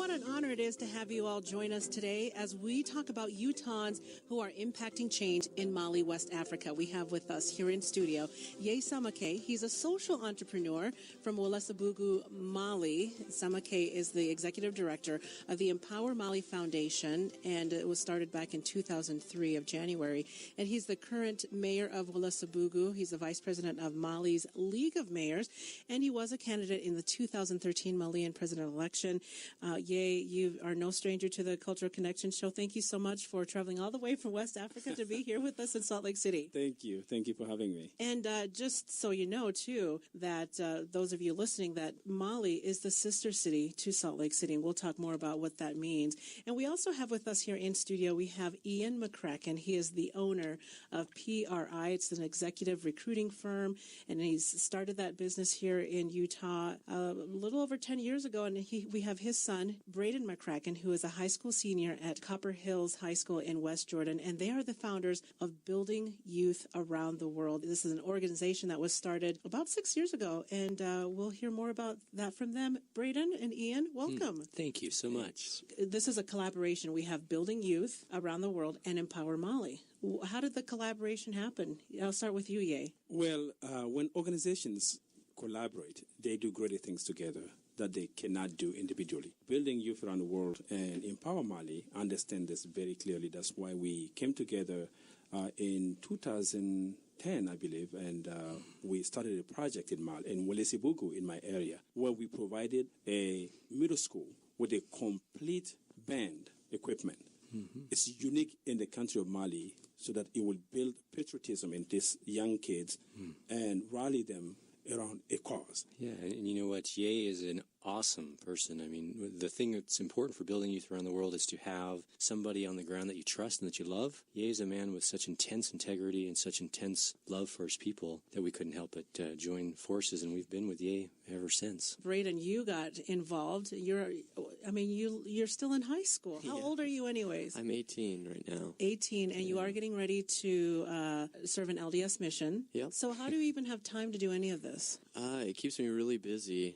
what an honor it is to have you all join us today as we talk about Utahns who are impacting change in Mali, West Africa. We have with us here in studio Ye Samake. He's a social entrepreneur from Welesebugu, Mali. Samake is the executive director of the Empower Mali Foundation, and it was started back in 2003 of January. And he's the current mayor of Welesebugu. He's the vice president of Mali's League of Mayors, and he was a candidate in the 2013 Malian president election. Ye, you are no stranger to the Cultural Connections show. Thank you so much for traveling all the way from West Africa to be here with us in Salt Lake City. Thank you. Thank you for having me. And just so you know, too, that those of you listening, that Mali is the sister city to Salt Lake City. And we'll talk more about what that means. And we also have with us here in studio, we have Ian McCracken. He is the owner of PRI. It's an executive recruiting firm, and he's started that business here in Utah a little over 10 years ago. And we have his son, Braden McCracken, who is a high school senior at Copper Hills High School in West Jordan, and they are the founders of Building Youth Around the World. This is an organization that was started about 6 years ago, and we'll hear more about that from them. Braden and Ian, welcome. Thank you so much. This is a collaboration. We have Building Youth Around the World and Empower Mali. How did the collaboration happen? I'll start with you, Ye. Well, when organizations collaborate, they do great things together that they cannot do individually. Building Youth Around the World and Empower Mali understand this very clearly. That's why we came together in 2010, I believe, and we started a project in Mali, in Welesebugu, in my area, where we provided a middle school with a complete band equipment. Mm-hmm. It's unique in the country of Mali, so that it will build patriotism in these young kids and rally them around a cause. Yeah, and you know what? Ye is an awesome person. I mean, the thing that's important for building youth around the world is to have somebody on the ground that you trust and that you love. Ye is a man with such intense integrity and such intense love for his people that we couldn't help but join forces, and we've been with Ye ever since. Braden, you got involved. You're still in high school. How old are you anyways? I'm 18 right now. 18, and you are getting ready to serve an LDS mission. Yep. So how do you even have time to do any of this? It keeps me really busy,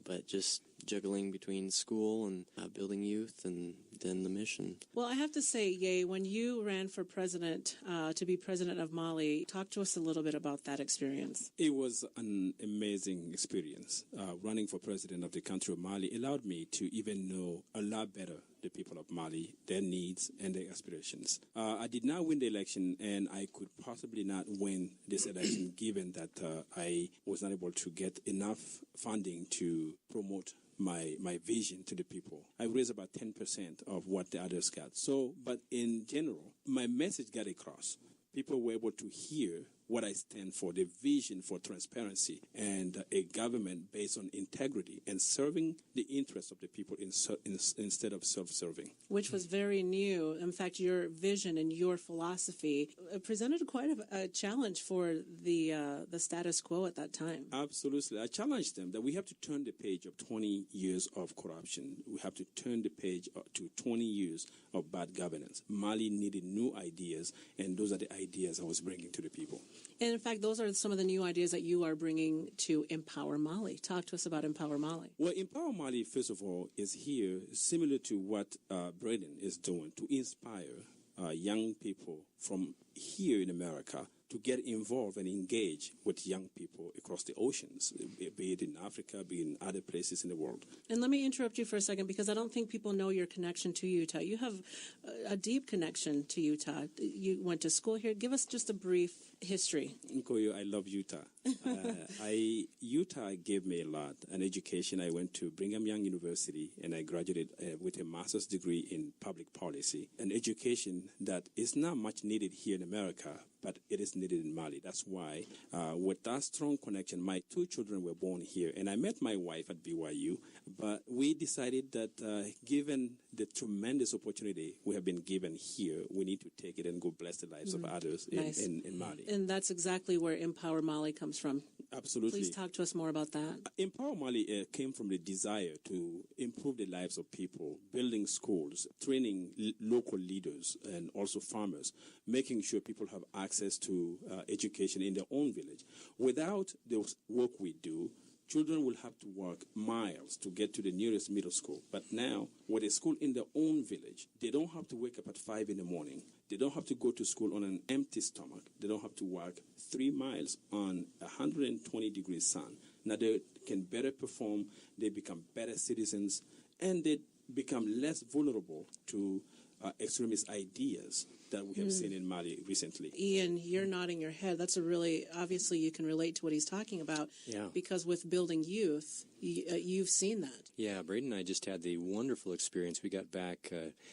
but just juggling between school and building youth and then the mission. Well, I have to say, Ye, when you ran for president, to be president of Mali, talk to us a little bit about that experience. It was an amazing experience. Running for president of the country of Mali allowed me to even know a lot better the people of Mali, their needs and their aspirations. I did not win the election, and I could possibly not win this election given that I was not able to get enough funding to promote my vision to the people. I raised about 10% of what the others got. But in general, my message got across. People were able to hear what I stand for, the vision for transparency and a government based on integrity and serving the interests of the people instead of self-serving. Which was very new. In fact, your vision and your philosophy presented quite a challenge for the status quo at that time. Absolutely. I challenged them that we have to turn the page of 20 years of corruption. We have to turn the page to 20 years of bad governance. Mali needed new ideas, and those are the ideas I was bringing to the people. And in fact, those are some of the new ideas that you are bringing to Empower Mali. Talk to us about Empower Mali. Well, Empower Mali, first of all, is here similar to what Braden is doing to inspire young people from here in America to get involved and engage with young people across the oceans, be it in Africa, be it in other places in the world. And let me interrupt you for a second, because I don't think people know your connection to Utah. You have a deep connection to Utah. You went to school here. Give us just a brief history. Nkoyo, I love Utah. Utah gave me a lot, an education. I went to Brigham Young University, and I graduated with a master's degree in public policy, an education that is not much needed here in America, but it is needed in Mali. That's why, with that strong connection, my two children were born here, and I met my wife at BYU, but we decided that given the tremendous opportunity we have been given here, we need to take it and go bless the lives of others in Mali. And that's exactly where Empower Mali comes from. Absolutely. Please talk to us more about that. Empower Mali came from the desire to improve the lives of people, building schools, training local leaders and also farmers, making sure people have access to education in their own village. Without the work we do, children will have to walk miles to get to the nearest middle school. But now, with a school in their own village, they don't have to wake up at 5 in the morning. They don't have to go to school on an empty stomach. They don't have to walk 3 miles on 120 degrees sun. Now they can better perform, they become better citizens, and they become less vulnerable to extremist ideas that we have seen in Mali recently. Ian, you're nodding your head. That's a really, obviously you can relate to what he's talking about. Yeah. Because with building youth, you've seen that. Yeah, Braden and I just had the wonderful experience. We got back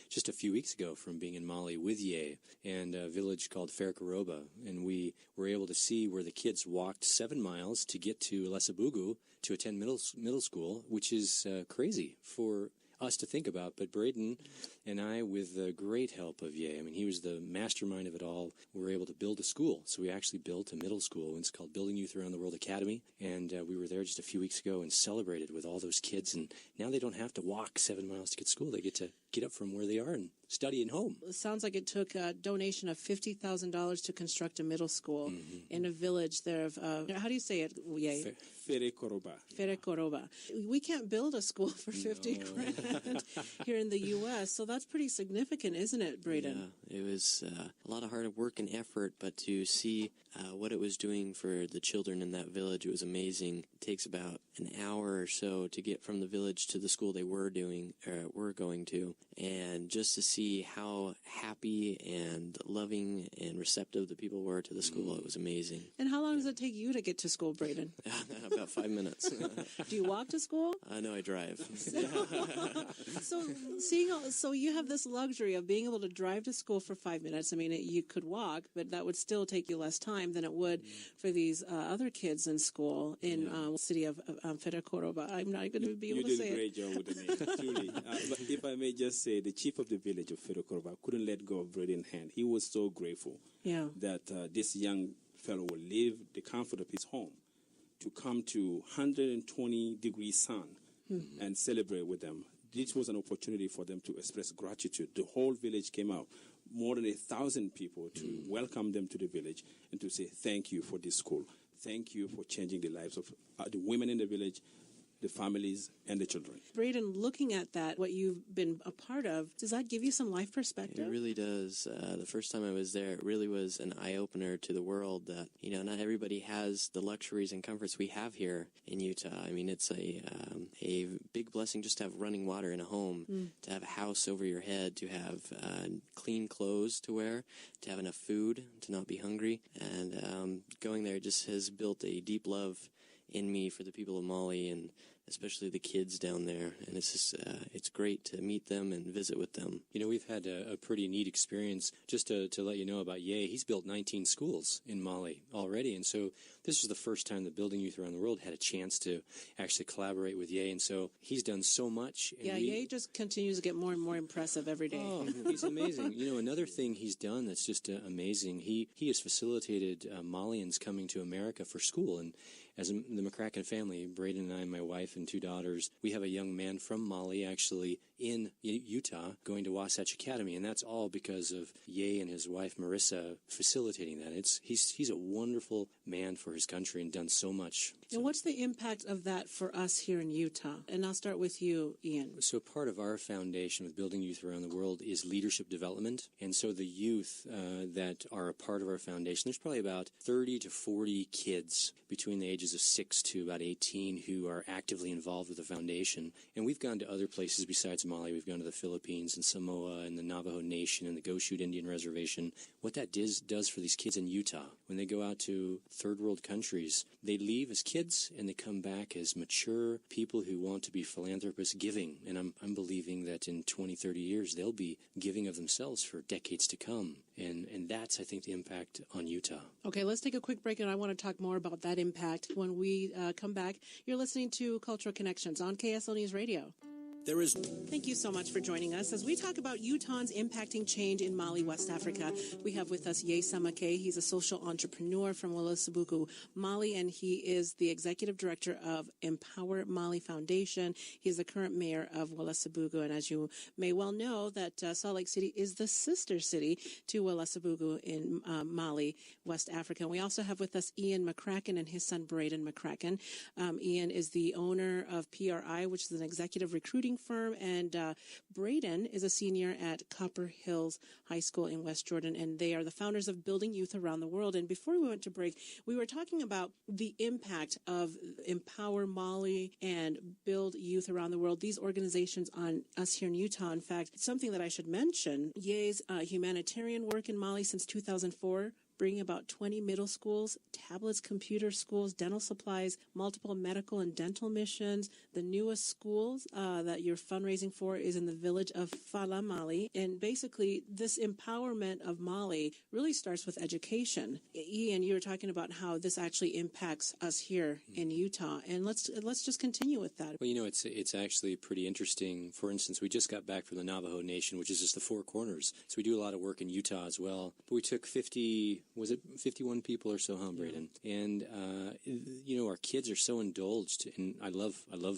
just a few weeks ago from being in Mali with Ye and a village called Ferekoroba, and we were able to see where the kids walked 7 miles to get to Lesabugu to attend middle school, which is crazy for us to think about. But Braden and I, with the great help of Ye, I mean, he was the mastermind of it all, were able to build a school. So we actually built a middle school. It's called Building Youth Around the World Academy. And we were there just a few weeks ago and celebrated with all those kids. And now they don't have to walk 7 miles to get to school. They get to get up from where they are and study at home. It sounds like it took a donation of $50,000 to construct a middle school in a village there of, how do you say it, Ye? Ferekoroba. Ferekoroba. We can't build a school for 50 grand here in the U.S., so that's pretty significant, isn't it, Braden? Yeah, it was a lot of hard work and effort, but to see what it was doing for the children in that village, it was amazing. It takes about an hour or so to get from the village to the school they were going to, and just to see how happy and loving and receptive the people were to the school, it was amazing. And how long does it take you to get to school, Braden? About 5 minutes. Do you walk to school? No, I drive. So you have this luxury of being able to drive to school for 5 minutes. I mean, you could walk, but that would still take you less time than it would for these other kids in school in the city of Ferekoroba. I'm not going to be able to say it. You did a great job with the name, truly. But if I may just say, the chief of the village of Ferekoroba couldn't let go of Braden's hand. He was so grateful that this young fellow would leave the comfort of his home to come to 120 degrees sun and celebrate with them. This was an opportunity for them to express gratitude. The whole village came out, more than 1,000 people, to welcome them to the village and to say thank you for this school. Thank you for changing the lives of the women in the village, the families, and the children. Braden, looking at that, what you've been a part of, does that give you some life perspective? It really does. The first time I was there, it really was an eye-opener to the world that, not everybody has the luxuries and comforts we have here in Utah. I mean, it's a big blessing just to have running water in a home, to have a house over your head, to have clean clothes to wear, to have enough food, to not be hungry. And going there just has built a deep love in me for the people of Mali, and especially the kids down there. And it's just, it's great to meet them and visit with them. We've had a pretty neat experience. Just to let you know about Ye, he's built 19 schools in Mali already. And so this was the first time that Building Youth Around the World had a chance to actually collaborate with Ye. And so he's done so much. And Ye just continues to get more and more impressive every day. Oh, he's amazing. Another thing he's done that's just amazing, he has facilitated Malians coming to America for school. And as the McCracken family, Braden and I, my wife and 2 daughters, we have a young man from Mali actually in Utah going to Wasatch Academy, and that's all because of Ye and his wife Marissa facilitating that. He's a wonderful man for his country and done so much. And what's the impact of that for us here in Utah? And I'll start with you, Ian. So part of our foundation with Building Youth Around the World is leadership development, and so the youth that are a part of our foundation, there's probably about 30 to 40 kids between the ages of 6 to about 18 who are actively involved with the foundation. And we've gone to other places besides Mali. We've gone to the Philippines and Samoa and the Navajo Nation and the Goshute Indian Reservation. What that does for these kids in Utah, when they go out to third world countries, they leave as kids and they come back as mature people who want to be philanthropists, giving. And I'm believing that in 20, 30 years, they'll be giving of themselves for decades to come. And that's, I think, the impact on Utah. Okay, let's take a quick break, and I want to talk more about that impact when we come back. You're listening to Cultural Connections on KSL News Radio. There is. Thank you so much for joining us as we talk about Utahns impacting change in Mali, West Africa. We have with us Iyamba. He's a social entrepreneur from Welasebugu, Mali, and he is the executive director of Empower Mali Foundation. He is the current mayor of Welasebugu, and as you may well know, that Salt Lake City is the sister city to Welasebugu in Mali, West Africa. And we also have with us Ian McCracken and his son Braden McCracken. Ian is the owner of PRI, which is an executive recruiting firm, and Braden is a senior at Copper Hills High School in West Jordan, and they are the founders of Building Youth Around the World. And before we went to break, we were talking about the impact of Empower Mali and Build Youth Around the World, these organizations on us here in Utah. In fact, something that I should mention, Ye's humanitarian work in Mali since 2004, bringing about 20 middle schools, tablets, computer schools, dental supplies, multiple medical and dental missions. The newest schools that you're fundraising for is in the village of Fala, Mali. And basically, this empowerment of Mali really starts with education. Ian, you were talking about how this actually impacts us here in Utah. And let's just continue with that. Well, it's actually pretty interesting. For instance, we just got back from the Navajo Nation, which is just the Four Corners. So we do a lot of work in Utah as well. But we took 51 people or so, Braden? Yeah. And, our kids are so indulged, and I love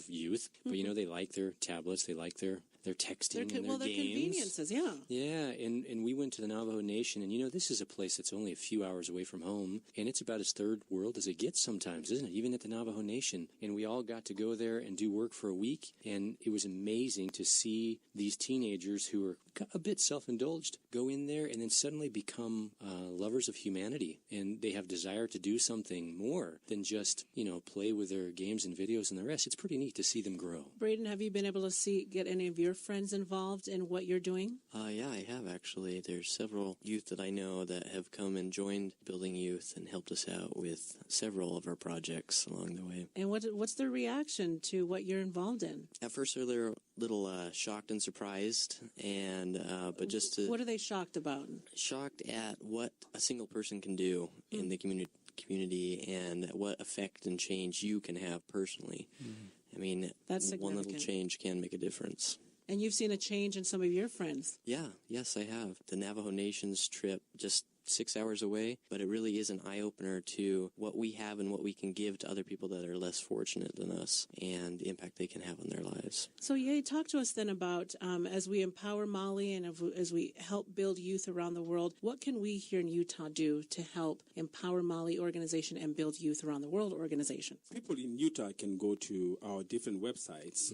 youth, but, they like their tablets, they like their texting and their games. Their conveniences, yeah. Yeah, and we went to the Navajo Nation, and, this is a place that's only a few hours away from home, and it's about as third world as it gets sometimes, isn't it? Even at the Navajo Nation. And we all got to go there and do work for a week, and it was amazing to see these teenagers who were a bit self-indulged go in there and then suddenly become lovers of humanity, and they have desire to do something more than just, play with their games and videos and the rest. It's pretty neat to see them grow. Braden, have you been able to get any of your friends involved in what you're doing? Yeah, I have actually. There's several youth that I know that have come and joined Building Youth and helped us out with several of our projects along the way. And what's their reaction to what you're involved in? At first, they're a little shocked and surprised, and but just to... What are they shocked about? Shocked at what a single person can do in the community and what effect and change you can have personally. I mean, that's one little change can make a difference. And you've seen a change in some of your friends. Yeah, yes, I have. The Navajo Nation's trip, just 6 hours away, but it really is an eye-opener to what we have and what we can give to other people that are less fortunate than us and the impact they can have on their lives. So, talk to us then about, as we empower Mali and as we help build youth around the world, what can we here in Utah do to help Empower Mali organization and Build Youth Around the World organization? People in Utah can go to our different websites,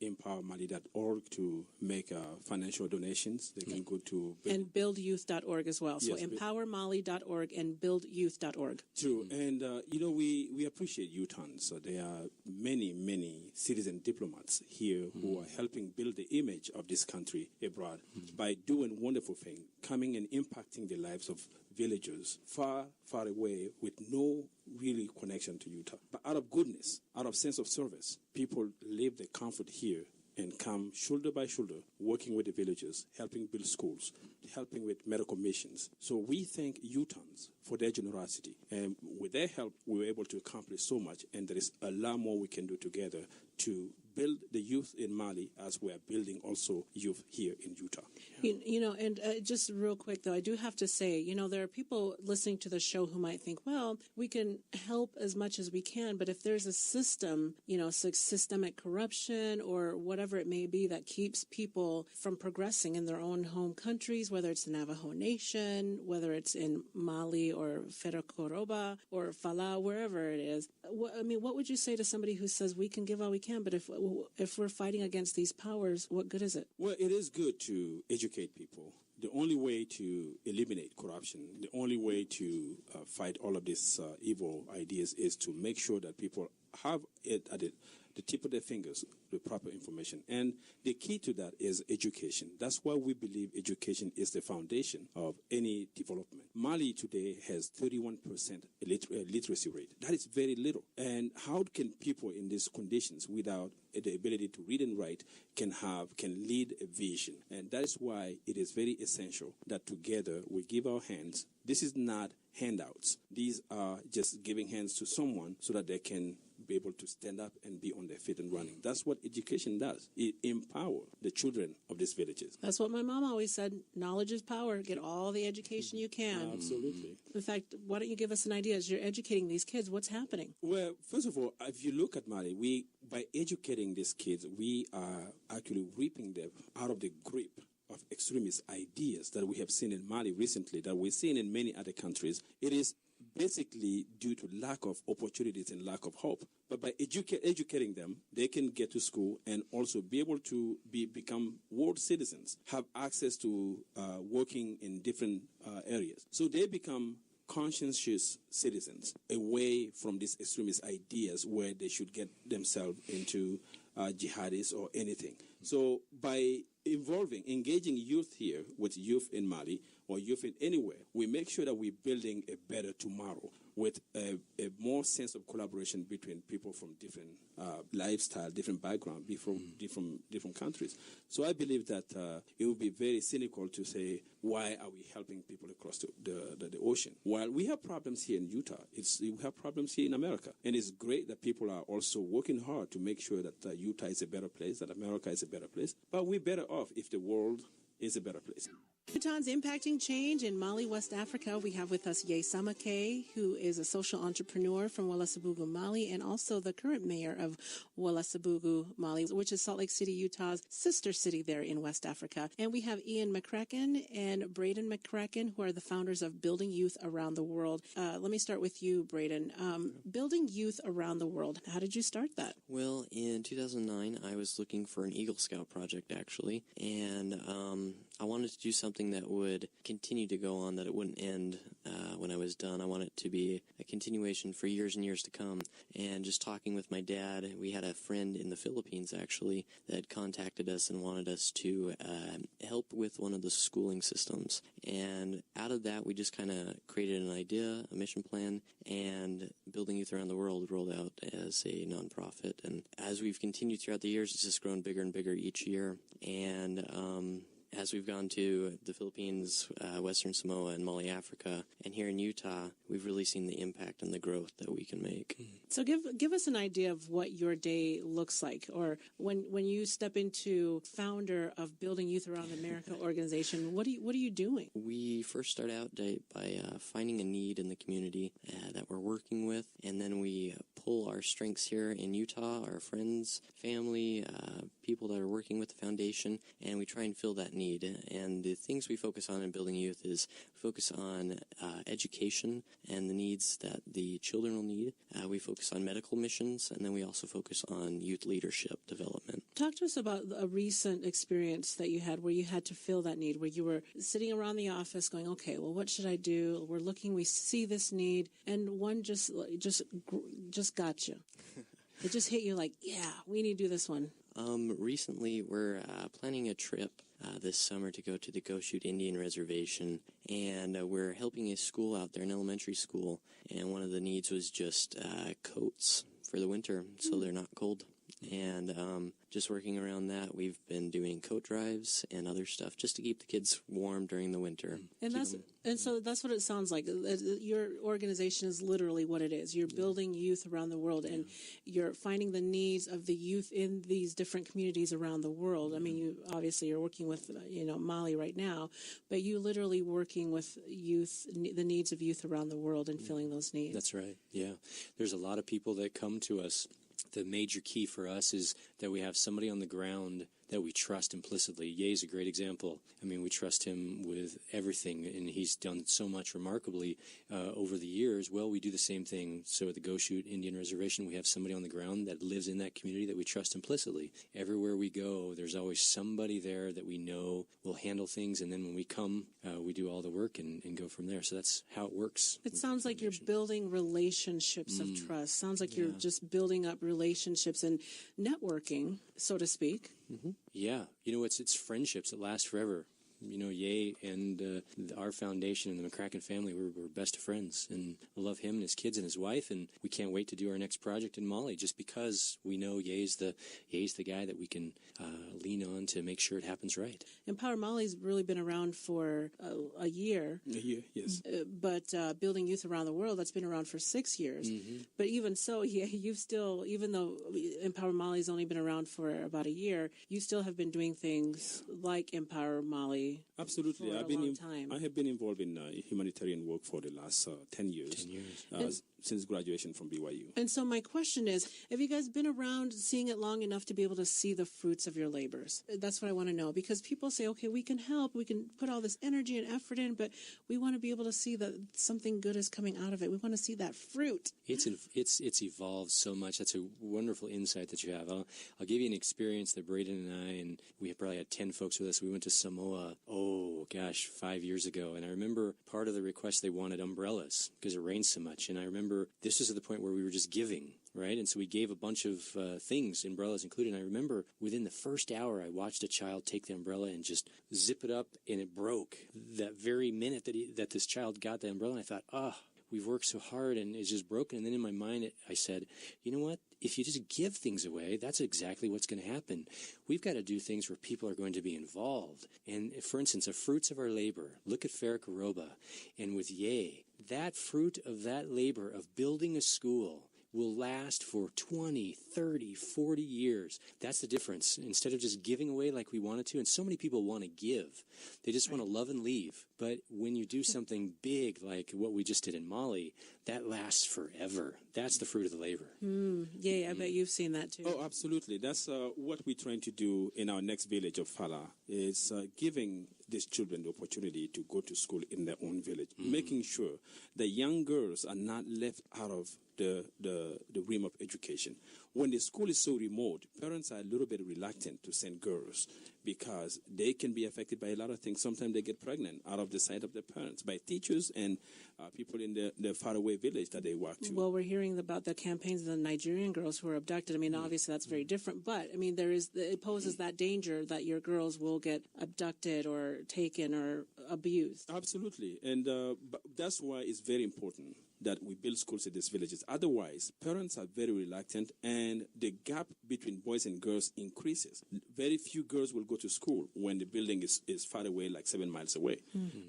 empowermali.org, to make financial donations. They can go to... And buildyouth.org as well. So, empowermali.org and buildyouth.org. True. And, we appreciate Utahns. So there are many citizen diplomats here who are helping build the image of this country abroad by doing wonderful things, coming and impacting the lives of villagers far away with no really connection to Utah. But out of goodness, out of sense of service, people live the comfort here and come shoulder by shoulder, working with the villagers, helping build schools, helping with medical missions. So we thank Utahns for their generosity. And with their help, we were able to accomplish so much. And there is a lot more we can do together to build the youth in Mali as we are building also youth here in Utah. And just real quick, though, I do have to say, there are people listening to the show who might think, well, we can help as much as we can, but if there's a system, systemic corruption or whatever it may be that keeps people from progressing in their own home countries, whether it's the Navajo Nation, whether it's in Mali or Ferekoroba or Fala, wherever it is, what would you say to somebody who says we can give all we can, but if we're fighting against these powers, what good is it? Well, it is good to educate people. The only way to eliminate corruption, the only way to fight all of these evil ideas is to make sure that people have it at the tip of their fingers, the proper information. And the key to that is education. That's why we believe education is the foundation of any development. Mali today has 31% literacy rate. That is very little. And how can people in these conditions without the ability to read and write can lead a vision? And that is why it is very essential that together we give our hands. This is not handouts. These are just giving hands to someone so that they can be able to stand up and be on their feet and running. That's what education does. It empowers the children of these villages. That's what my mom always said. Knowledge is power. Get all the education you can. Absolutely. In fact, why don't you give us an idea? As you're educating these kids, what's happening? Well, first of all, if you look at Mali, by educating these kids, we are actually reaping them out of the grip of extremist ideas that we have seen in Mali recently, that we're seeing in many other countries. It is basically due to lack of opportunities and lack of hope. But by educating them, they can get to school and also be able to become world citizens, have access to working in different areas. So they become conscientious citizens away from these extremist ideas where they should get themselves into jihadists or anything. So by engaging youth here with youth in Mali or youth in anywhere, we make sure that we're building a better tomorrow with a more sense of collaboration between people from different lifestyle, different background, different countries. So I believe that it would be very cynical to say, why are we helping people across the ocean? While we have problems here in Utah, we have problems here in America. And it's great that people are also working hard to make sure that Utah is a better place, that America is a better place. But we're better off if the world is a better place. Utah's impacting change in Mali, West Africa. We have with us Ye Samake, who is a social entrepreneur from Welasabugu, Mali, and also the current mayor of Welasabugu, Mali, which is Salt Lake City, Utah's sister city there in West Africa. And we have Ian McCracken and Braden McCracken, who are the founders of Building Youth Around the World. Let me start with you, Braden. Building Youth Around the World, how did you start that? Well, in 2009, I was looking for an Eagle Scout project, actually, and I wanted to do something that would continue to go on, that it wouldn't end when I was done. I want it to be a continuation for years and years to come. And just talking with my dad, we had a friend in the Philippines, actually, that contacted us and wanted us to help with one of the schooling systems. And out of that, we just kind of created an idea, a mission plan, and Building Youth Around the World rolled out as a nonprofit. And as we've continued throughout the years, it's just grown bigger and bigger each year. And as we've gone to the Philippines, Western Samoa, and Mali, Africa, and here in Utah, we've really seen the impact and the growth that we can make. So give us an idea of what your day looks like, or when you step into founder of Building Youth Around America organization, what are you doing? We first start out by finding a need in the community that we're working with, and then we pull our strengths here in Utah, our friends, family, people that are working with the foundation, and we try and fill that need. And the things we focus on in Building Youth is focus on education and the needs that the children will need. We focus on medical missions, and then we also focus on youth leadership development. Talk to us about a recent experience that you had where you had to fill that need, where you were sitting around the office going, okay, well, what should I do? We're looking, we see this need, and one just got you. It just hit you like, yeah, we need to do this one. Recently, we're planning a trip this summer to go to the Goshute Indian Reservation, and we're helping a school out there, an elementary school, and one of the needs was just coats for the winter so they're not cold. And just working around that, we've been doing coat drives and other stuff just to keep the kids warm during the winter. And so that's what it sounds like. Your organization is literally what it is. You're building youth around the world, and you're finding the needs of the youth in these different communities around the world. I mean, you're working with Mali right now, but you literally working with youth, the needs of youth around the world, and filling those needs. That's right. Yeah, there's a lot of people that come to us. The major key for us is that we have somebody on the ground that we trust implicitly. Ye is a great example. I mean, we trust him with everything, and he's done so much remarkably over the years. Well, we do the same thing. So at the Goshute Indian Reservation, we have somebody on the ground that lives in that community that we trust implicitly. Everywhere we go, there's always somebody there that we know will handle things, and then when we come, we do all the work and go from there. So that's how it works. It sounds like you're building relationships of trust. Sounds like you're just building up relationships and networking, so to speak. Mm-hmm. Yeah. It's friendships that last forever. Ye and our foundation and the McCracken family, we're best of friends, and I love him and his kids and his wife, and we can't wait to do our next project in Mali just because we know Ye's the guy that we can lean on to make sure it happens right. Empower Mali's really been around for a year. A year, yes. But Building Youth Around the World, that's been around for 6 years. But even so, you've still, even though Empower Mali's only been around for about a year, you still have been doing things like Empower Mali. Absolutely. For a long time. I have been involved in humanitarian work for the last 10 years. 10 years. Since graduation from BYU. And so my question is, have you guys been around seeing it long enough to be able to see the fruits of your labors? That's what I want to know, because people say, okay, we can help, we can put all this energy and effort in, but we want to be able to see that something good is coming out of it. We want to see that fruit. It's evolved so much. That's a wonderful insight that you have. I'll give you an experience that Braden and I, and we probably had 10 folks with us. We went to Samoa, 5 years ago. And I remember part of the request, they wanted umbrellas because it rained so much. And I remember this was at the point where we were just giving, right? And so we gave a bunch of things, umbrellas included. And I remember within the first hour, I watched a child take the umbrella and just zip it up, and it broke that very minute that this child got the umbrella. And I thought, we've worked so hard and it's just broken. And then in my mind, I said, you know what? If you just give things away, that's exactly what's going to happen. We've got to do things where people are going to be involved. And for instance, the fruits of our labor, look at Ferekoroba and with YA, that fruit of that labor of building a school will last for 20, 30, 40 years. That's the difference. Instead of just giving away like we wanted to, and so many people want to give. They just want to love and leave. But when you do something big like what we just did in Mali, that lasts forever. That's the fruit of the labor. I bet you've seen that too. Oh, absolutely. That's what we're trying to do in our next village of Fala, is giving these children the opportunity to go to school in their own village, making sure the young girls are not left out of the realm of education. When the school is so remote, parents are a little bit reluctant to send girls because they can be affected by a lot of things. Sometimes they get pregnant out of the sight of their parents, by teachers and people in the faraway village that they walk to. Well, we're hearing about the campaigns of the Nigerian girls who are abducted. I mean, obviously that's very different, but I mean, it poses that danger that your girls will get abducted or taken or abused. Absolutely, and that's why it's very important that we build schools in these villages. Otherwise, parents are very reluctant, and the gap between boys and girls increases. Very few girls will go to school when the building is far away, like 7 miles away.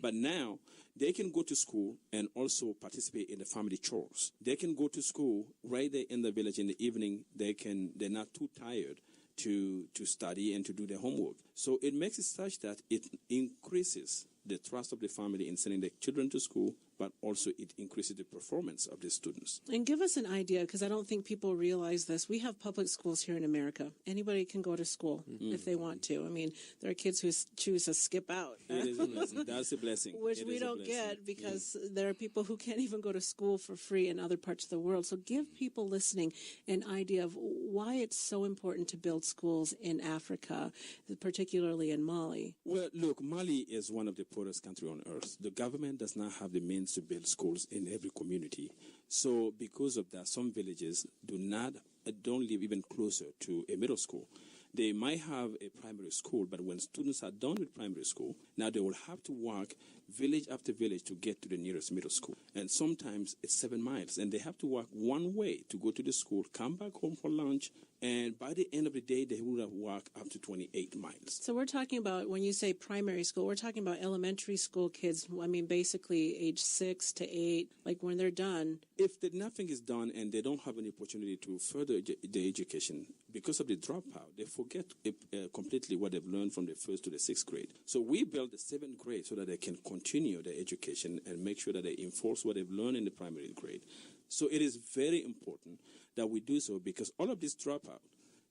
But now, they can go to school and also participate in the family chores. They can go to school right there in the village in the evening. They're not too tired to study and to do their homework. So it makes it such that it increases the trust of the family in sending their children to school, but also it increases the performance of the students. And give us an idea, because I don't think people realize this. We have public schools here in America. Anybody can go to school if they want to. I mean, there are kids who choose to skip out. It is a blessing. That's a blessing. Which we don't get because there are people who can't even go to school for free in other parts of the world. So give people listening an idea of why it's so important to build schools in Africa, particularly in Mali. Well, look, Mali is one of the poorest countries on earth. The government does not have the means to build schools in every community. So because of that, some villages don't live even closer to a middle school. They might have a primary school, but when students are done with primary school, now they will have to walk village after village to get to the nearest middle school. And sometimes it's 7 miles, and they have to walk one way to go to the school, come back home for lunch, and by the end of the day, they would have walked up to 28 miles. So we're talking about, when you say primary school, we're talking about elementary school kids, I mean, basically age 6 to 8, like when they're done. If nothing is done and they don't have any opportunity to further the education, because of the dropout, they forget completely what they've learned from the 1st to the 6th grade. So we built the 7th grade so that they can continue their education and make sure that they enforce what they've learned in the primary grade. So it is very important that we do so, because all of this dropout,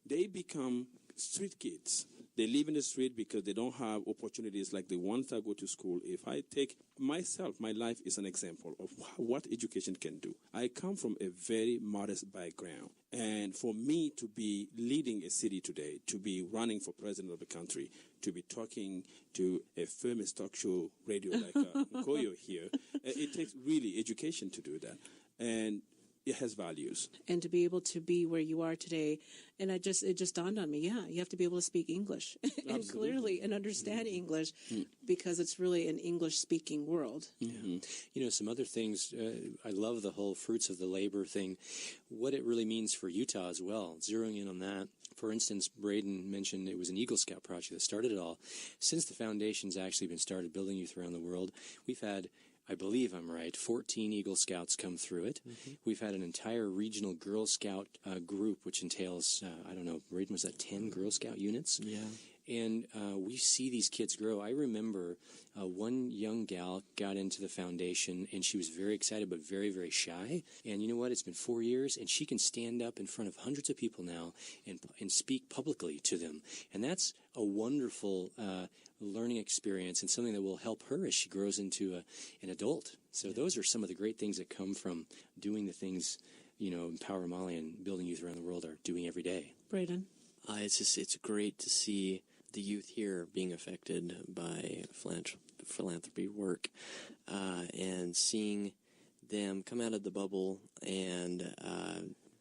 they become street kids. They live in the street because they don't have opportunities like the ones that go to school. If I take myself, my life is an example of what education can do. I come from a very modest background. And for me to be leading a city today, to be running for president of the country, to be talking to a famous talk show radio like Nkoyo here, it takes really education to do that. And it has values. And to be able to be where you are today, and it just dawned on me, you have to be able to speak English and clearly and understand English because it's really an English-speaking world. You know, some other things, I love the whole fruits of the labor thing, what it really means for Utah as well, zeroing in on that. For instance, Braden mentioned it was an Eagle Scout project that started it all. Since the foundation's actually been started building youth around the world, we've had, I believe I'm right, 14 Eagle Scouts come through it. Mm-hmm. We've had an entire regional Girl Scout group, which entails, I don't know, Braden, was that 10 Girl Scout units? Yeah. And we see these kids grow. I remember one young gal got into the foundation, and she was very excited but very, very shy. And you know what? It's been 4 years, and she can stand up in front of hundreds of people now and speak publicly to them. And that's a wonderful learning experience and something that will help her as she grows into an adult. So those are some of the great things that come from doing the things, Empower Mali and building youth around the world are doing every day. Braden? It's great to see the youth here being affected by philanthropy work, and seeing them come out of the bubble and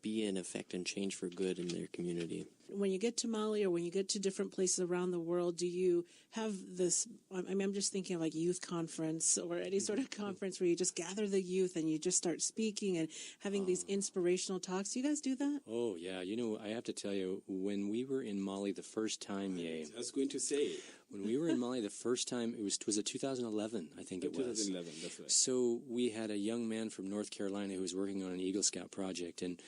be an effect and change for good in their community. When you get to Mali or when you get to different places around the world, do you have this, I'm just thinking of like youth conference or any sort of conference where you just gather the youth and you just start speaking and having these inspirational talks? Do you guys do that? Oh, yeah. I have to tell you, when we were in Mali the first time, I was going to say. When we were in Mali the first time, it was 2011, I think it was. 2011, that's right. So we had a young man from North Carolina who was working on an Eagle Scout project, and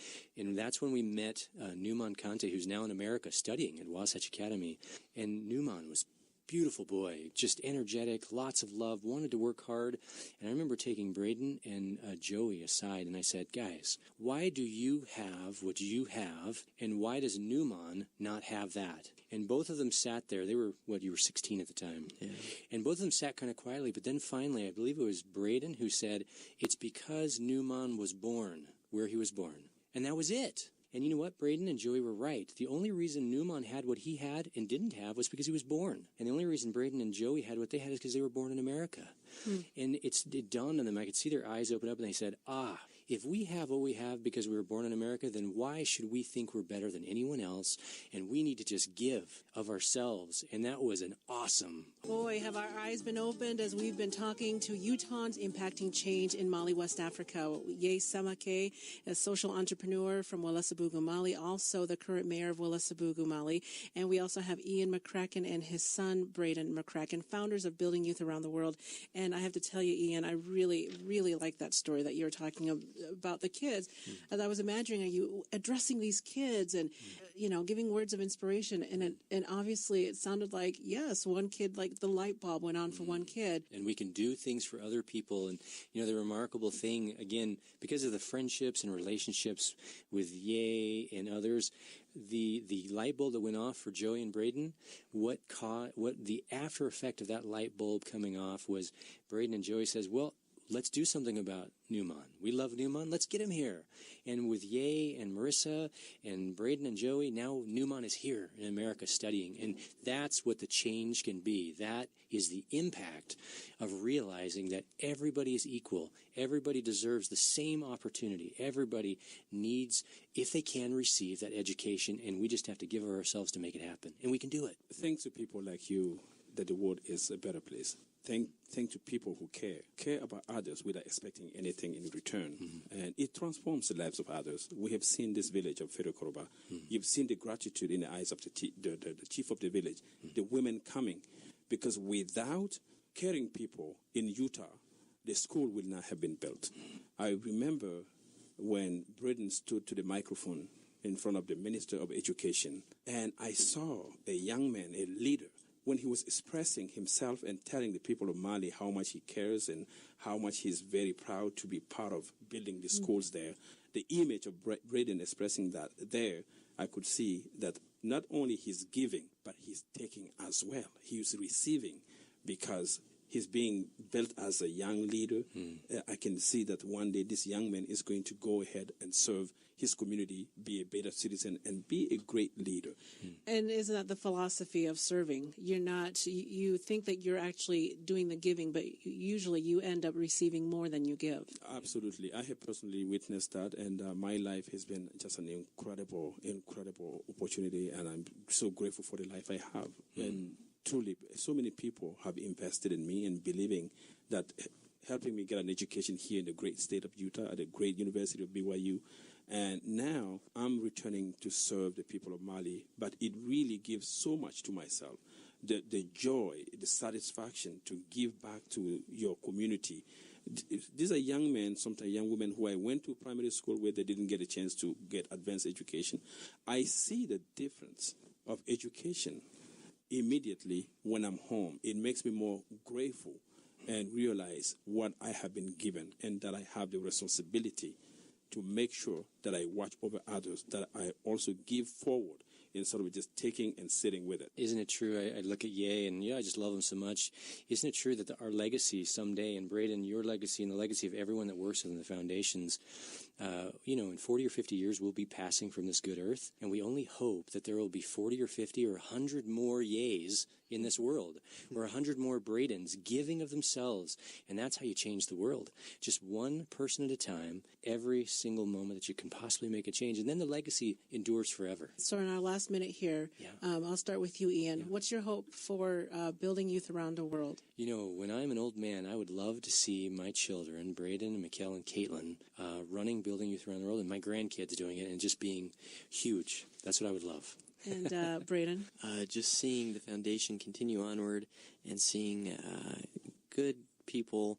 that's when we met Numan Kante, who's now in America studying at Wasatch Academy. And Numan was beautiful boy, just energetic, lots of love, wanted to work hard. And I remember taking Braden and Joey aside, and I said, guys, why do you have what you have, and why does Numan not have that? And both of them sat there. They were, you were 16 at the time. Yeah. And both of them sat kind of quietly, but then finally, I believe it was Braden who said, it's because Numan was born where he was born. And that was it. And you know what? Braden and Joey were right. The only reason Numan had what he had and didn't have was because he was born. And the only reason Braden and Joey had what they had is because they were born in America. And it dawned on them. I could see their eyes open up, and they said, if we have what we have because we were born in America, then why should we think we're better than anyone else? And we need to just give of ourselves. And that was an awesome. Boy, have our eyes been opened as we've been talking to Utahns impacting change in Mali, West Africa. Ye Samake, a social entrepreneur from Welesebugu, Mali, also the current mayor of Welesebugu, Mali. And we also have Ian McCracken and his son, Braden McCracken, founders of Building Youth Around the World. And I have to tell you, Ian, I really, really like that story that you're talking about the kids. As I was imagining, are you addressing these kids and, giving words of inspiration? And obviously it sounded like, yes, one kid, like the light bulb went on for one kid. And we can do things for other people. And, the remarkable thing, again, because of the friendships and relationships with Ye and others, the light bulb that went off for Joey and Braden, what the after effect of that light bulb coming off was Braden and Joey says, well, let's do something about Numan. We love Numan. Let's get him here. And with Ye and Marissa and Braden and Joey, now Numan is here in America studying. And that's what the change can be. That is the impact of realizing that everybody is equal. Everybody deserves the same opportunity. Everybody needs, if they can, receive that education. And we just have to give of ourselves to make it happen. And we can do it. Thanks to people like you that the world is a better place. Thank to people who care about others without expecting anything in return. Mm-hmm. And it transforms the lives of others. We have seen this village of Ferekoroba. Mm-hmm. You've seen the gratitude in the eyes of the chief of the village, the women coming. Because without caring people in Utah, the school would not have been built. I remember when Braden stood to the microphone in front of the Minister of Education, and I saw a young man, a leader, when he was expressing himself and telling the people of Mali how much he cares and how much he's very proud to be part of building the schools there, the image of Braden expressing that there, I could see that not only he's giving, but he's taking as well. He's receiving because he's being built as a young leader. I can see that one day this young man is going to go ahead and serve his community, be a better citizen, and be a great leader. And isn't that the philosophy of serving? You think that you're actually doing the giving, but usually you end up receiving more than you give. Absolutely. I have personally witnessed that, and my life has been just an incredible opportunity, and I'm so grateful for the life I have. And truly, so many people have invested in me and believing that helping me get an education here in the great state of Utah at the great University of BYAW, And now I'm returning to serve the people of Mali, but it really gives so much to myself. The joy, the satisfaction to give back to your community. These are young men, sometimes young women who I went to primary school where they didn't get a chance to get advanced education. I see the difference of education immediately when I'm home. It makes me more grateful and realize what I have been given and that I have the responsibility to make sure that I watch over others, that I also give forward instead of just taking and sitting with it. Isn't it true? I look at Ye, and I just love him so much. Isn't it true that our legacy someday, and Braden, your legacy and the legacy of everyone that works within the foundations, in 40 or 50 years, we'll be passing from this good earth, and we only hope that there will be 40 or 50 or 100 more Ye's in this world, or 100 more Bradens giving of themselves, and that's how you change the world. Just one person at a time, every single moment that you can possibly make a change, and then the legacy endures forever. So in our last minute here, I'll start with you, Ian. What's your hope for building youth around the world? When I'm an old man, I would love to see my children, Braden and Mikkel and Caitlin, running Building Youth Around the World, and my grandkids doing it, and just being huge. That's what I would love. And Braden? Just seeing the foundation continue onward and seeing good people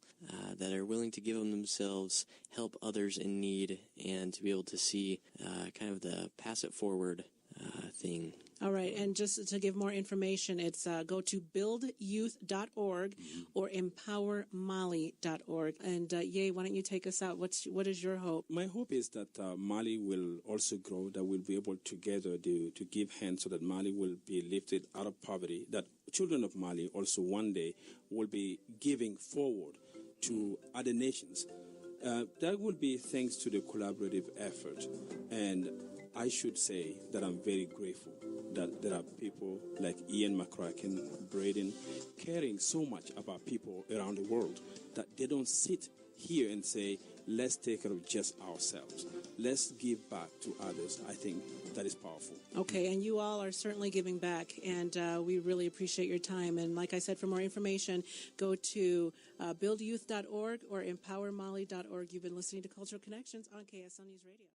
that are willing to give of themselves, help others in need, and to be able to see kind of the pass it forward thing. All right, and just to give more information, it's go to buildyouth.org or empowermali.org. And Ye, why don't you take us out? What is your hope? My hope is that Mali will also grow, that we'll be able together to give hands so that Mali will be lifted out of poverty, that children of Mali also one day will be giving forward to other nations. That will be thanks to the collaborative effort. And I should say that I'm very grateful that there are people like Ian McCracken, Braden, caring so much about people around the world that they don't sit here and say, let's take care of just ourselves. Let's give back to others. I think that is powerful. Okay, and you all are certainly giving back, and we really appreciate your time. And like I said, for more information, go to buildyouth.org or empowermali.org. You've been listening to Cultural Connections on KSL News Radio.